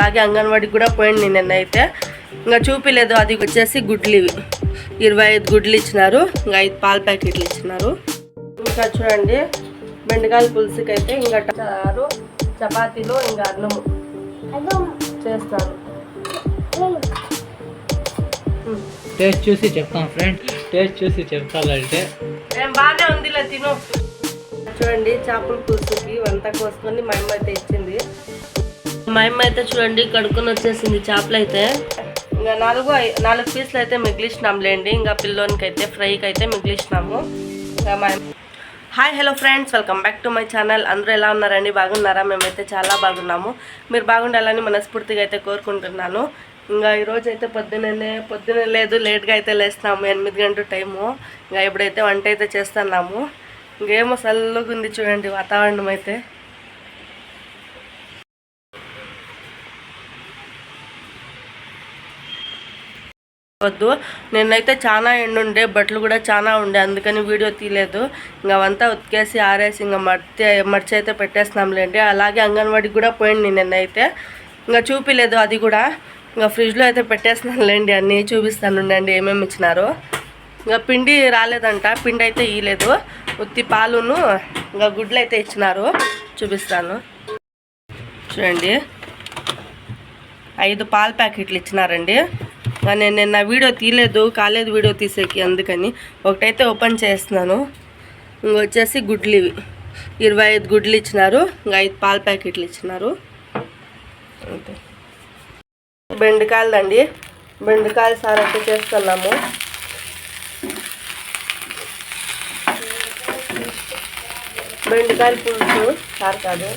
అలాగే అంగన్వాడికి కూడా పోయింది నిన్నైతే. ఇంకా చూపిలేదు. అది వచ్చేసి గుడ్లు ఇవి 25 గుడ్లు ఇచ్చినారు. ఇంకా 5 పాల ప్యాకెట్లు ఇచ్చినారు. ఇంకా చూడండి బెండకాయల పులుసుకి అయితే ఇంకా చపాతీలు ఇంకా అన్నము చేస్తారు. టేస్ట్ చూసి చెప్తాను ఫ్రెండ్, టేస్ట్ చూసి చెప్తానంటే బాగానే ఉందిలే తిను. చూడండి చేపల పులుసుకి వంట కోసుకొని మా అమ్మ అయితే ఇచ్చింది. మా అమ్మ అయితే చూడండి కడుక్కొని వచ్చేసింది చేపలు అయితే. ఇంకా 4 పీసులు అయితే మిగిలిచ్చినాంలేండి. ఇంకా పిల్లోనికి అయితే ఫ్రైకి అయితే మిగిలిచ్చినాము. ఇంకా మా hi hello friends, welcome back to my channel. అందరూ ఎలా ఉన్నారండి? బాగున్నారా? మేమైతే చాలా బాగున్నాము. మీరు బాగుండాలని మనస్ఫూర్తిగా అయితే కోరుకుంటున్నాను. ఇంకా ఈరోజు అయితే పొద్దునే లేదు, లేట్గా అయితే లేస్తున్నాము. 8 గంటల టైము. ఇంకా ఇప్పుడైతే వంట అయితే చేస్తున్నాము. ఇంకేమో చల్లగా ఉంది చూడండి వాతావరణం అయితే. వద్దు, నిన్నైతే చాలా ఎండుండే, బట్టలు కూడా చాలా ఉండే, అందుకని వీడియో తీయలేదు. ఇంకా అవంతా ఉతికేసి ఆరేసి ఇంకా మర్చి అయితే పెట్టేస్తున్నాంలేండి. అలాగే అంగన్వాడికి కూడా పోయింది నిన్నైతే. ఇంకా చూపిలేదు. అది కూడా ఇంకా ఫ్రిడ్జ్లో అయితే పెట్టేస్తున్నానులేండి. అన్నీ చూపిస్తాను ఉండండి ఏమేమి ఇచ్చినారో. ఇంకా పిండి రాలేదంట, పిండి అయితే ఇవ్వలేదు. ఉత్తి పాలును ఇంకా గుడ్లు అయితే ఇచ్చినారు. చూపిస్తాను చూడండి. 5 పాల ప్యాకెట్లు ఇచ్చినారండి. నేను నిన్న వీడియో కాలేదు వీడియో తీసేకి, అందుకని ఒకటైతే ఓపెన్ చేస్తున్నాను. ఇంకొచ్చేసి గుడ్లు ఇవి 25 గుడ్లు ఇచ్చినారు. ఇంకా 5 పాల ప్యాకెట్లు ఇచ్చినారు. అంతే. బెండకాయలండి, బెండకాయల సార్ అయితే చేస్తున్నాము. బెండకాయల పులుసు సార్ కాదు.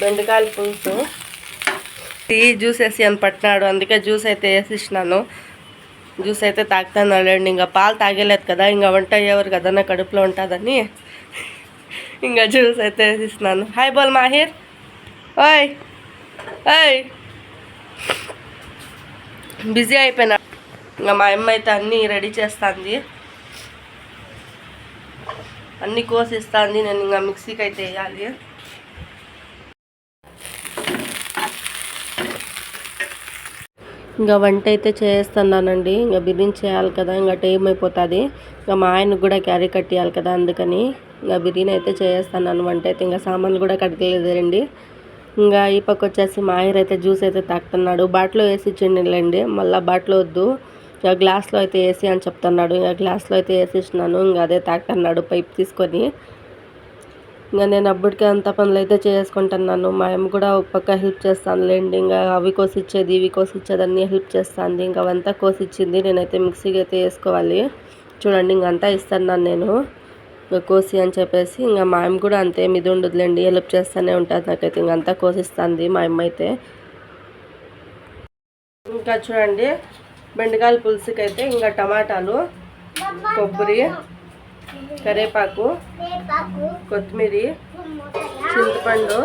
బెండకాయల పులుసు టీ జ్యూస్ వేసి అని పట్టినాడు, అందుకే జ్యూస్ అయితే వేసిచ్చినాను. జ్యూస్ అయితే తాగుతానండి. ఇంకా పాలు తాగలేదు కదా, ఇంకా వంట అయ్యేవారు కదా నా కడుపులో ఉంటుందని ఇంకా జ్యూస్ అయితే వేసిస్తున్నాను. హాయ్ బోల్ మాహిర్. ఓయ్ ఓయ్, బిజీ అయిపోయినా. ఇంకా మా అమ్మ అయితే అన్నీ రెడీ చేస్తుంది, అన్నీ కోసిస్తుంది. నేను ఇంకా మిక్సీకి అయితే వేయాలి. ఇంకా వంట అయితే చేస్తున్నానండి. ఇంకా బిర్యానీ చేయాలి కదా, ఇంకా టైం అయిపోతుంది. ఇంకా మా ఆయనకు కూడా క్యారీ కట్టియాలి కదా, అందుకని ఇంకా బిర్యానీ అయితే చేస్తున్నాను. వంట అయితే ఇంకా సామాన్లు కూడా కడగలేదండి. ఇంకా ఈ పక్క వచ్చేసి మా ఆయన అయితే జ్యూస్ అయితే తాగుతున్నాడు. బాటిలో వేసి ఇచ్చిండిలేండి, మళ్ళీ బాటిలో వద్దు ఇంకా గ్లాస్లో అయితే వేసి అని చెప్తున్నాడు. ఇంకా గ్లాస్లో అయితే వేసి ఇచ్చినాను. ఇంకా అదే తాగుతున్నాడు పైప్ తీసుకొని. ఇంకా నేను అప్పటికే అంత పనులు అయితే చేసుకుంటున్నాను. మా అమ్మ కూడా ఒక పక్క హెల్ప్ చేస్తానులేండి. ఇంకా అవి కోసిచ్చేది ఇవి కోసిచ్చేది అన్నీ హెల్ప్ చేస్తాను. ఇంకా అవంతా కోసిచ్చింది. నేనైతే మిక్సీకి అయితే వేసుకోవాలి. చూడండి ఇంకంతా ఇస్తున్నాను నేను ఇంకా కోసి అని చెప్పేసి. ఇంకా మా అమ్మ కూడా అంతే మీద ఉండదులేండి, హెల్ప్ చేస్తూనే ఉంటుంది నాకైతే. ఇంకంతా కోసిస్తుంది మా అమ్మ అయితే. ఇంకా చూడండి బెండకాయల పులుసుకి అయితే ఇంకా టమాటాలు, కొబ్బరి, కరివేపాకు, కొత్తిమీర, చింతపండు,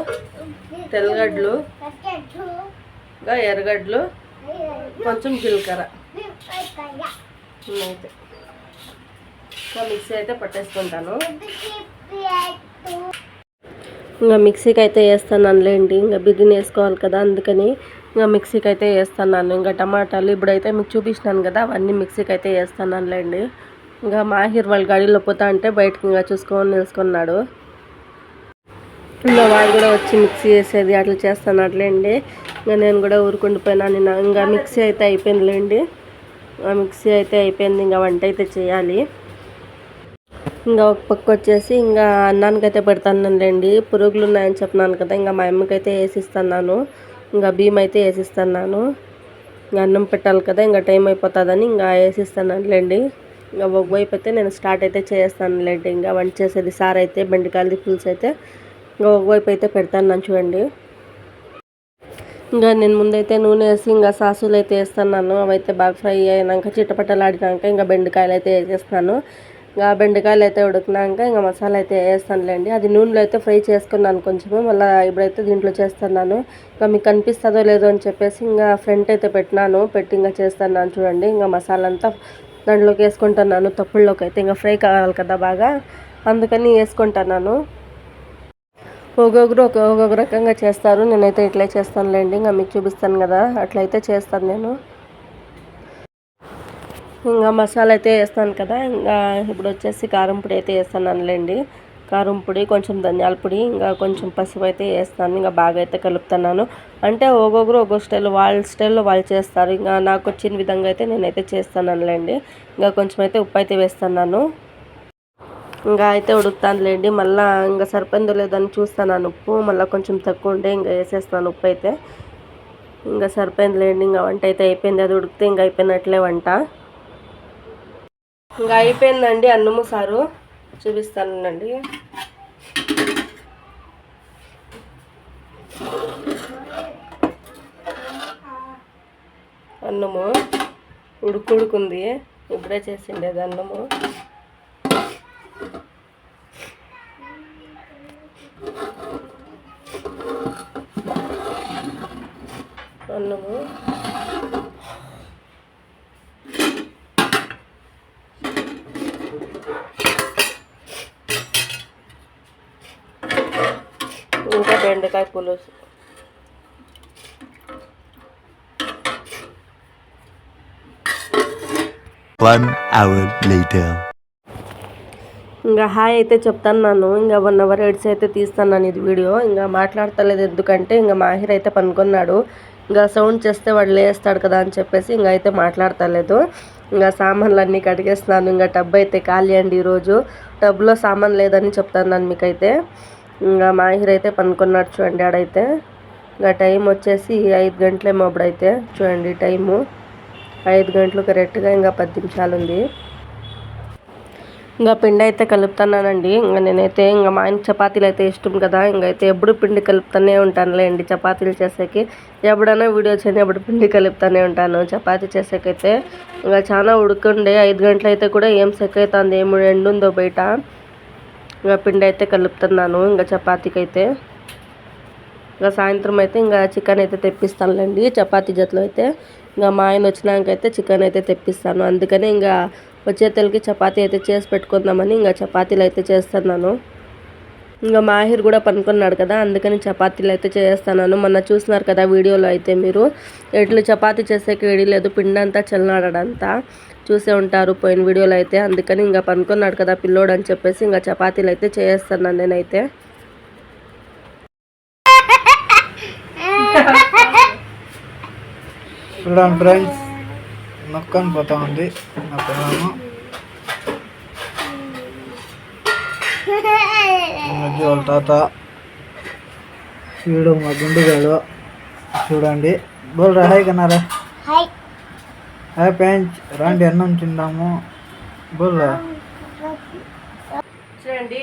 తెల్లగడ్డలు, ఇంకా ఎర్రగడ్డలు, కొంచెం జీలకర్ర అయితే ఇంకా మిక్సీ అయితే పట్టేసుకుంటాను. ఇంకా మిక్సీకి అయితే వేస్తానులేండి. ఇంకా బిర్యానీ వేసుకోవాలి కదా, అందుకని ఇంకా మిక్సీకి అయితే వేస్తున్నాను. ఇంకా టమాటాలు ఇప్పుడైతే మీకు చూపించినాను కదా, అవన్నీ మిక్సీకి అయితే వేస్తున్నానులేండి. ఇంకా మాహిర్ వాళ్ళ గాడిలో పోతా అంటే బయటకు ఇంకా చూసుకొని నిలుచుకున్నాడు. ఇంకా వాళ్ళు కూడా వచ్చి మిక్సీ వేసేది అట్లా చేస్తున్నట్లేండి. ఇంకా నేను కూడా ఊరుకుండిపోయినాను. ఇంకా మిక్సీ అయితే అయిపోయిందిలేండి. మిక్సీ అయితే అయిపోయింది. ఇంకా వంట అయితే చేయాలి. ఇంకా ఒక పక్క వచ్చేసి ఇంకా అన్నానికి అయితే పెడతానండి. పురుగులు ఉన్నాయని చెప్పినాను కదా, ఇంకా మా అమ్మకైతే వేసిస్తున్నాను. ఇంకా బియ్యం అయితే వేసిస్తున్నాను. ఇంకా అన్నం పెట్టాలి కదా, ఇంకా టైం అయిపోతుందని ఇంకా వేసిస్తానులేండి. ఇంకా ఒకవైపు అయితే నేను స్టార్ట్ అయితే చేస్తానులేండి. ఇంకా వంట చేసేది సార్ అయితే బెండకాయలది పులుసు అయితే ఇంకా ఒకవైపు అయితే పెడతాను చూడండి. ఇంకా నేను ముందైతే నూనె వేసి ఇంకా సాసులు అయితే వేస్తున్నాను. అవైతే బాగా ఫ్రై అయినాక చిట్టపట్టలాడినాక ఇంకా బెండకాయలు అయితే వేసేస్తున్నాను. ఇంకా బెండకాయలు అయితే ఉడికినాక ఇంకా మసాలా అయితే వేస్తానులేండి. అది నూనెలో అయితే ఫ్రై చేసుకున్నాను కొంచెము, మళ్ళీ ఇప్పుడైతే దీంట్లో చేస్తున్నాను. ఇంకా మీకు కనిపిస్తుందో లేదో అని చెప్పేసి ఇంకా ఫ్రంట్ అయితే పెట్టి ఇంకా చేస్తున్నాను చూడండి. ఇంకా మసాలా అంతా దాంట్లోకి వేసుకుంటున్నాను. తప్పుల్లోకి అయితే ఇంకా ఫ్రై కావాలి కదా బాగా, అందుకని వేసుకుంటున్నాను. ఒక్కొక్కరు ఒక్కొక్క రకంగా చేస్తారు. నేనైతే ఇట్లే చేస్తానులేండి. ఇంకా మీకు చూపిస్తాను కదా, అట్లయితే చేస్తాను నేను. ఇంకా మసాలా అయితే వేస్తాను కదా. ఇంకా ఇప్పుడు వచ్చేసి కారం పొడి అయితే వేస్తున్నానులేండి. కారం పొడి, కొంచెం ధనియాల పొడి, ఇంకా కొంచెం పసుపు అయితే వేస్తాను. ఇంకా బాగా అయితే కలుపుతున్నాను. అంటే ఒక్కొక్కరు ఒక్కొక్క వాళ్ళ స్టైల్లో వాళ్ళు చేస్తారు. ఇంకా నాకు వచ్చిన విధంగా అయితే నేనైతే చేస్తానులేండి. ఇంకా కొంచెం అయితే ఉప్పు అయితే వేస్తున్నాను. ఇంకా అయితే ఉడుకుతానులేండి. మళ్ళీ ఇంకా సరిపోయిందో లేదని చూస్తాను ఉప్పు. మళ్ళీ కొంచెం తక్కువ ఉంటే ఇంకా వేసేస్తాను ఉప్పు అయితే. ఇంకా సరిపోయిందిలేండి. ఇంకా వంట అయితే అయిపోయింది. అది ఉడికితే ఇంకా అయిపోయినట్లే వంట. ఇంకా అయిపోయిందండి అన్నము సారు, చూపిస్తానండి. అన్నము ఉడుకుంది, ఇప్పుడే చేసిండేది అన్నము. అన్నము ఇంకా బెండకాయ పులుసు. ఇంకా హాయ్ అయితే చెప్తాను. ఇంకా 1 అవర్ ఎడ్స్ అయితే తీస్తాను ఇది వీడియో. ఇంకా మాట్లాడతలేదు ఎందుకంటే ఇంకా మాహిర్ అయితే పనుకున్నాడు. ఇంకా సౌండ్ చేస్తే వాడు లేస్తాడు కదా అని చెప్పేసి ఇంకా అయితే మాట్లాడతలేదు. ఇంకా సామాన్లు అన్నీ కడిగేస్తున్నాను. ఇంకా టబ్ అయితే ఖాళీ అండి ఈరోజు. టబ్లో సామాన్ లేదని చెప్తాను మీకైతే. ఇంకా మాహిర్ అయితే పనుకున్నాడు చూడండి ఆడైతే. ఇంకా టైం వచ్చేసి 5 గంటలేమో అప్పుడైతే. చూడండి టైము 5 గంటలు కరెక్ట్గా. ఇంకా 10 నిమిషాలు ఉంది. ఇంకా పిండి అయితే కలుపుతున్నానండి. ఇంకా నేనైతే ఇంకా మా ఆయనకి చపాతీలు అయితే ఇష్టం కదా, ఇంకైతే ఎప్పుడు పిండి కలుపుతూనే ఉంటానులేండి చపాతీలు చేసేకి. ఎప్పుడైనా వీడియో చేయని ఎప్పుడు పిండి కలుపుతూనే ఉంటాను చపాతీ చేసేకైతే. ఇంకా చాలా ఉడుకుండే 5 గంటలు అయితే కూడా ఏం సెక్ అవుతుంది, ఏమి ఎండుందో బయట. ఇంకా పిండి అయితే కలుపుతున్నాను ఇంకా చపాతీకి అయితే. ఇంకా సాయంత్రం అయితే ఇంకా చికెన్ అయితే తెప్పిస్తానులేండి చపాతీ జతలో అయితే. ఇంకా మా ఆయన వచ్చినాకైతే చికెన్ అయితే తెప్పిస్తాను. అందుకని ఇంకా వచ్చేతలకి చపాతీ అయితే చేసి పెట్టుకుందామని ఇంకా చపాతీలు అయితే చేస్తున్నాను. ఇంకా మాహిర్ కూడా పనుకున్నాడు కదా, అందుకని చపాతీలు అయితే చేస్తున్నాను. మొన్న చూసినారు కదా వీడియోలో అయితే మీరు, ఎట్లు చపాతీ చేసేకి వేడి లేదు, పిండి అంతా చల్లనాడంతా చూసే ఉంటారు పోయిన వీడియోలో అయితే. అందుకని ఇంకా పనుకున్నాడు కదా పిల్లోడు అని చెప్పేసి ఇంకా చపాతీలు అయితే చేస్తున్నాను నేనైతే. చూడండి ఫ్రెండ్స్, నొక్కని పోతా ఉంది నా పిల్లము. వాళ్ళ తాత వీడు మా గుండుగాడు చూడండి. బోల్రా హాయ్ కన్నారా. హాయ్ ఫ్రెండ్స్, రండి అన్నం తిందాము. బోల్రా. చూడండి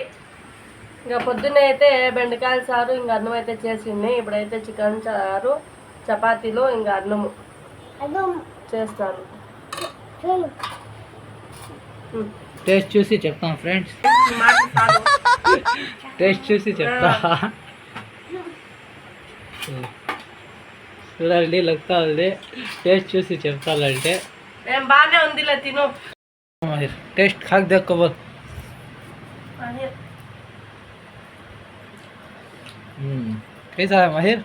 ఇంకా పొద్దున్నే అయితే బెండకాయల సారు ఇంకా అన్నం అయితే చేసింది. ఇప్పుడైతే చికెన్ చారు, చపాతీలు ఇంకా అన్నము చేస్తాను. టేస్ట్ చూసి చెప్తాం ఫ్రెండ్స్. టేస్ట్ చూసి చెప్తా. చూడండి లెక్క ఉంది. టేస్ట్ చూసి చెప్తానంటే బాగానే ఉందిలే తిను. టేస్ట్ ఖాక్ దక్కోబోల్. कैसा है माहिर?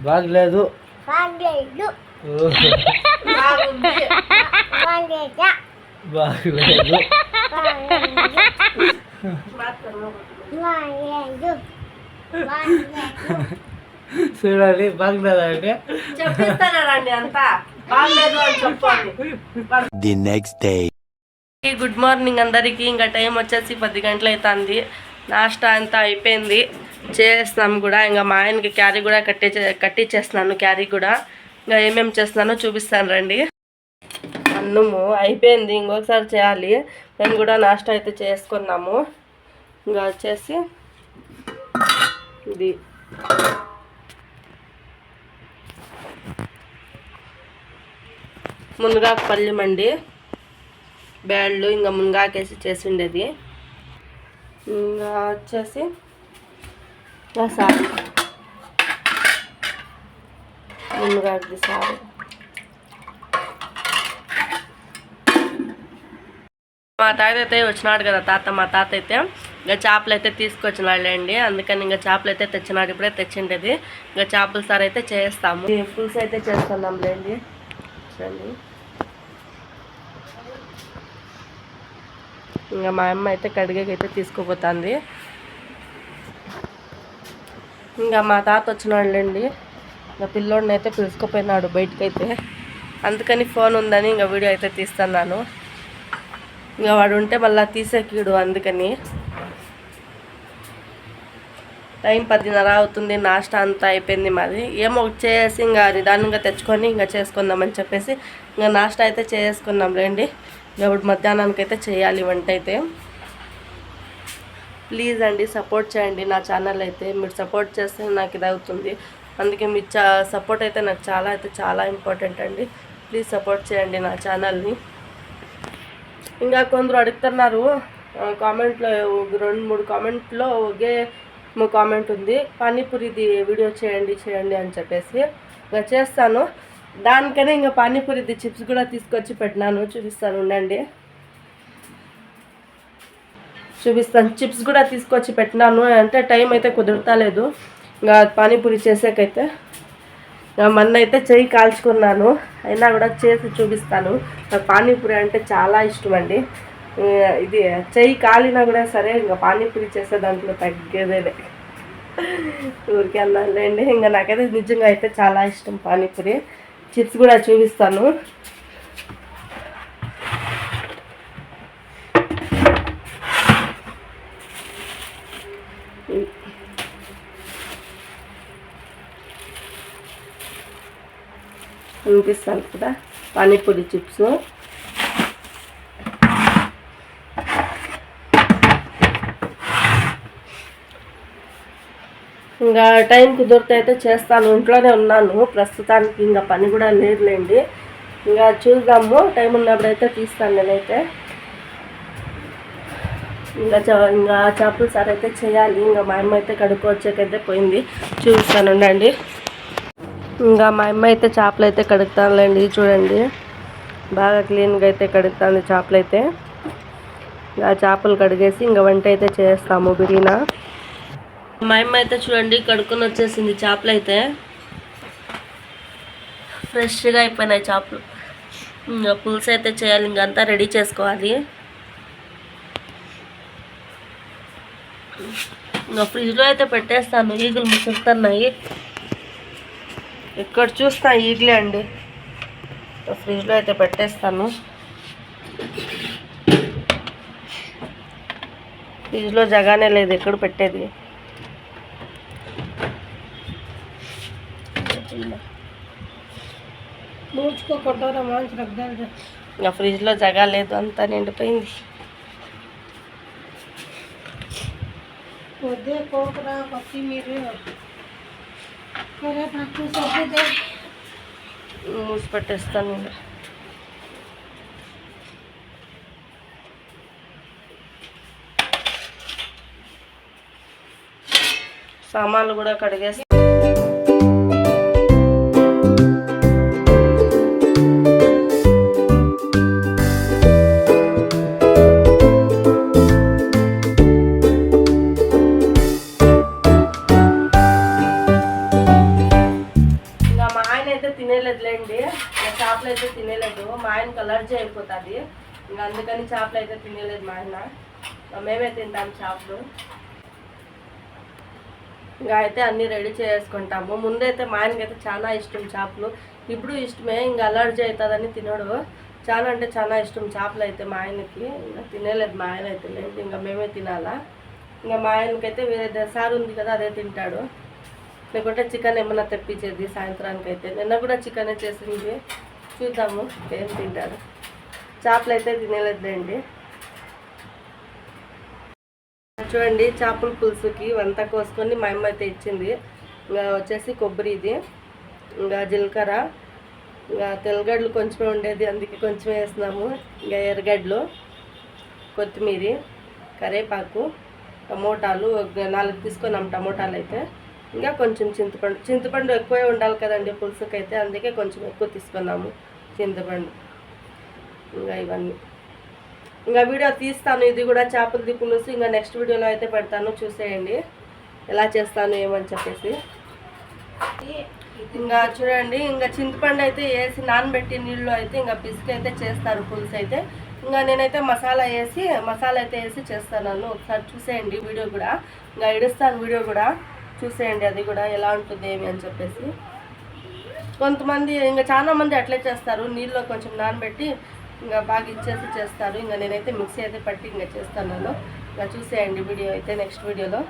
బాగలేదు. బాగలేదు. చూడాలి బాగలేదంటే చెప్పిస్తానండి అంతా బాగలేదు అని చెప్పండి. The next day. Good morning అందరికీ. ఇంకా టైం వచ్చేసి 10 గంటలు అవుతుంది. నాష్టా అంతా అయిపోయింది, చేస్తున్నాము కూడా. ఇంకా మా ఆయనకి క్యారీ కూడా కట్టించేస్తున్నాను. క్యారీ కూడా ఇంకా ఏమేమి చేస్తున్నానో చూపిస్తాను రండి. అన్నము అయిపోయింది, ఇంకొకసారి చేయాలి. మేము కూడా నాష్టా అయితే చేసుకున్నాము. ఇంకా వచ్చేసి ఇది మునగాకు పళ్ళెం అండి, బ్యాళ్ళు ఇంకా మునగాకేసి చేసిండేది. ఇంకా వచ్చేసి సారు, మునగాకు సారు. మా తాత అయితే వచ్చినాడు కదా మా తాత అయితే ఇంకా చేపలు అయితే తీసుకొచ్చినాడులేండి. అందుకని ఇంకా చేపలు అయితే తెచ్చినాడు, ఇప్పుడే తెచ్చిండేది. ఇంకా చేపల సార్ అయితే చేస్తాము, పులుసు అయితే చేస్తున్నాంలేండి. చూడండి ఇంకా మా అమ్మ అయితే కడిగేకైతే తీసుకుపోతుంది. ఇంకా మా తాత వచ్చినాడులేండి. ఇంకా పిల్లోడిని అయితే పిలుచుకుపోయినాడు బయటకైతే, అందుకని ఫోన్ ఉందని ఇంకా వీడియో అయితే తీస్తున్నాను. ఇంకా వాడు ఉంటే మళ్ళీ తీసేకీడు, అందుకని. టైం 10:30 అవుతుంది. నాష్టా అంతా అయిపోయింది మాది. ఏమో చేసి ఇంకా నిదానంగా తెచ్చుకొని ఇంకా చేసుకుందామని చెప్పేసి ఇంకా నాష్టా అయితే చేసుకున్నాం లేండి. ఇప్పుడు మధ్యాహ్నానికి అయితే చేయాలి వంట అయితే. ప్లీజ్ అండి సపోర్ట్ చేయండి నా ఛానల్ అయితే. మీరు సపోర్ట్ చేస్తే నాకు ఇది అవుతుంది. అందుకే మీ సపోర్ట్ అయితే నాకు చాలా ఇంపార్టెంట్ అండి. ప్లీజ్ సపోర్ట్ చేయండి నా ఛానల్ని. ఇంకా కొందరు అడుగుతున్నారు కామెంట్లో, 2-3 కామెంట్లో ఒకే కామెంట్ ఉంది, పానీపూరిది వీడియో చేయండి అని చెప్పేసి. ఇంకా చేస్తాను. దానికనే ఇంకా పానీపూరిది చిప్స్ కూడా తీసుకొచ్చి పెట్టినాను, చూపిస్తాను ఉండండి. చిప్స్ కూడా తీసుకొచ్చి పెట్టినాను, అంటే టైం అయితే కుదురుతలేదు ఇంకా పానీపూరి చేసేకైతే. మొన్న అయితే చెయ్యి కాల్చుకున్నాను, అయినా కూడా చేసి చూపిస్తాను. నాకు పానీపూరి అంటే చాలా ఇష్టం అండి. ఇది చెయ్యి కాలినా కూడా సరే ఇంకా పానీపూరి చేసే దాంట్లో తగ్గేదేలే, ఊరికే అన్నానులేండి. ఇంకా నాకైతే నిజంగా అయితే చాలా ఇష్టం పానీపూరి. చిప్స్ కూడా చూపిస్తాను. చూపిస్తాను కదా పానీపూరి చిప్స్. ఇంకా టైం కుదిరితే అయితే చేస్తాను. ఇంట్లోనే ఉన్నాను ప్రస్తుతానికి, ఇంకా పని కూడా లేదులేండి. ఇంకా చూద్దాము, టైం ఉన్నప్పుడు అయితే తీస్తాను నేనైతే. ఇంకా చేపల సార్ అయితే చేయాలి. ఇంకా మా అమ్మ అయితే కడుక్కొచ్చేకైతే పోయింది, చూపిస్తాను ఉండండి. ఇంకా మా అమ్మ అయితే చేపలు అయితే కడుగుతానులేండి. చూడండి బాగా క్లీన్గా అయితే కడుగుతాను చేపలు అయితే. ఇంకా చేపలు కడిగేసి ఇంకా వంట అయితే చేస్తాము బిర్యానీ. మా అమ్మ అయితే చూడండి కడుక్కొని వచ్చేసింది చేపలు అయితే. ఫ్రెష్గా అయిపోయినాయి చేపలు. ఇంకా పులుసు అయితే చేయాలి, ఇంకంతా రెడీ చేసుకోవాలి. ఇంకా ఫ్రిడ్జ్లో అయితే పెట్టేస్తాను, ఈగలు ముసురుతున్నాయి. ఇక్కడ చూస్తా ఈగలే అండి. ఫ్రిడ్జ్లో అయితే పెట్టేస్తాను. ఫ్రిడ్జ్లో జగానే లేదు ఎక్కడ పెట్టేది. ఇంకా ఫ్రిడ్జ్లో జగా లేదు, అంతా నిండిపోయింది. మూసి పెట్టేస్తాను. సామాన్లు కూడా కడిగేస్తాను. తినేలేదులేండి, చేపలు అయితే తినేలేదు. మా ఆయనకి అలర్జీ అయిపోతుంది, ఇంకా అందుకని చేపలు అయితే తినేలేదు మా ఆయన. మేమే తింటాము చేపలు. ఇంకా అయితే అన్నీ రెడీ చేసుకుంటాము. ముందైతే మా ఆయనకి అయితే చాలా ఇష్టం చేపలు, ఇప్పుడు ఇష్టమే. ఇంకా అలర్జీ అవుతుందని తినడు. చాలా అంటే చాలా ఇష్టం చేపలు అయితే మా ఆయనకి. ఇంకా తినేలేదు మా ఆయన అయితే లేదు, ఇంకా మేమే తినాలా. ఇంకా మా ఆయనకైతే వేరే సారు ఉంది కదా, అదే తింటాడు. లేకుంటే చికెన్ ఏమన్నా తెప్పించేది సాయంత్రానికి అయితే. నిన్న కూడా చికెనే చేసింది, చూద్దాము ఏం తింటాడు. చేపలు అయితే తినేలేదండి. చూడండి చేపల పులుసుకి వంత కోసుకొని మా అమ్మ అయితే ఇచ్చింది. ఇంకా వచ్చేసి కొబ్బరి, ఇది ఇంకా జీలకర్ర, ఇంకా తెల్లగడ్డలు కొంచెమే ఉండేది అందుకే కొంచెమే వేసినాము. ఇంకా ఎర్రగడ్డలు, కొత్తిమీర, కరివేపాకు, టమోటాలు 4 తీసుకున్నాం టమోటాలు అయితే. ఇంకా కొంచెం చింతపండు ఎక్కువే ఉండాలి కదండి పులుసుకి అయితే, అందుకే కొంచెం ఎక్కువ తీసుకున్నాము చింతపండు. ఇంకా ఇవన్నీ ఇంకా వీడియో తీస్తాను, ఇది కూడా చేపలది పులుసు ఇంకా నెక్స్ట్ వీడియోలో అయితే పెడతాను, చూసేయండి ఎలా చేస్తాను ఏమని చెప్పేసి. ఇంకా చూడండి, ఇంకా చింతపండు అయితే వేసి నానబెట్టి నీళ్ళు అయితే ఇంకా పిసికి అయితే చేస్తారు పులుసు అయితే. ఇంకా నేనైతే మసాలా అయితే వేసి చేస్తాను. ఒకసారి చూసేయండి వీడియో కూడా, ఇంకా ఇడుస్తాను వీడియో కూడా చూసేయండి, అది కూడా ఎలా ఉంటుంది ఏమి అని చెప్పేసి. కొంతమంది ఇంకా చాలా మంది అట్లే చేస్తారు, నీళ్ళలో కొంచెం నానబెట్టి ఇంకా బాగా ఇచ్చేసి చేస్తారు. ఇంకా నేనైతే మిక్సీ అయితే పట్టి ఇంకా చేస్తాను. ఇంకా చూసేయండి వీడియో అయితే నెక్స్ట్ వీడియోలో.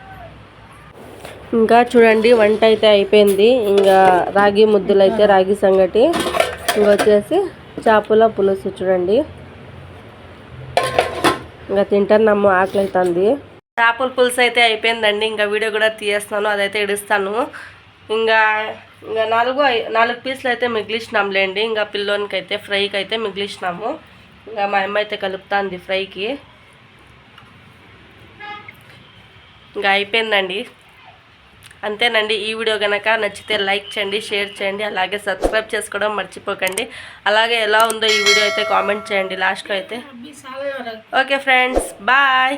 ఇంకా చూడండి వంట అయితే అయిపోయింది. ఇంకా రాగి ముద్దలు అయితే రాగి సంగటి, ఇంకా వచ్చేసి చేపల పులుసు చూడండి. ఇంకా తింటున్నాము, ఆకలి అవుతుంది. చేపల పులుసు అయితే అయిపోయిందండి. ఇంకా వీడియో కూడా తీయేస్తాను, అదైతే ఇడుస్తాను. ఇంకా ఇంకా 4 పీసులు అయితే మిగిలిచ్చినాంలేండి. ఇంకా పిల్లోనికి అయితే ఫ్రైకి అయితే మిగిలిచ్చినాము. ఇంకా మా అమ్మ అయితే కలుపుతుంది ఫ్రైకి. ఇంకా అయిపోయిందండి, అంతేనండి. ఈ వీడియో కనుక నచ్చితే లైక్ చేయండి, షేర్ చేయండి, అలాగే సబ్స్క్రైబ్ చేసుకోవడం మర్చిపోకండి. అలాగే ఎలా ఉందో ఈ వీడియో అయితే కామెంట్ చేయండి లాస్ట్లో అయితే. Okay friends, bye.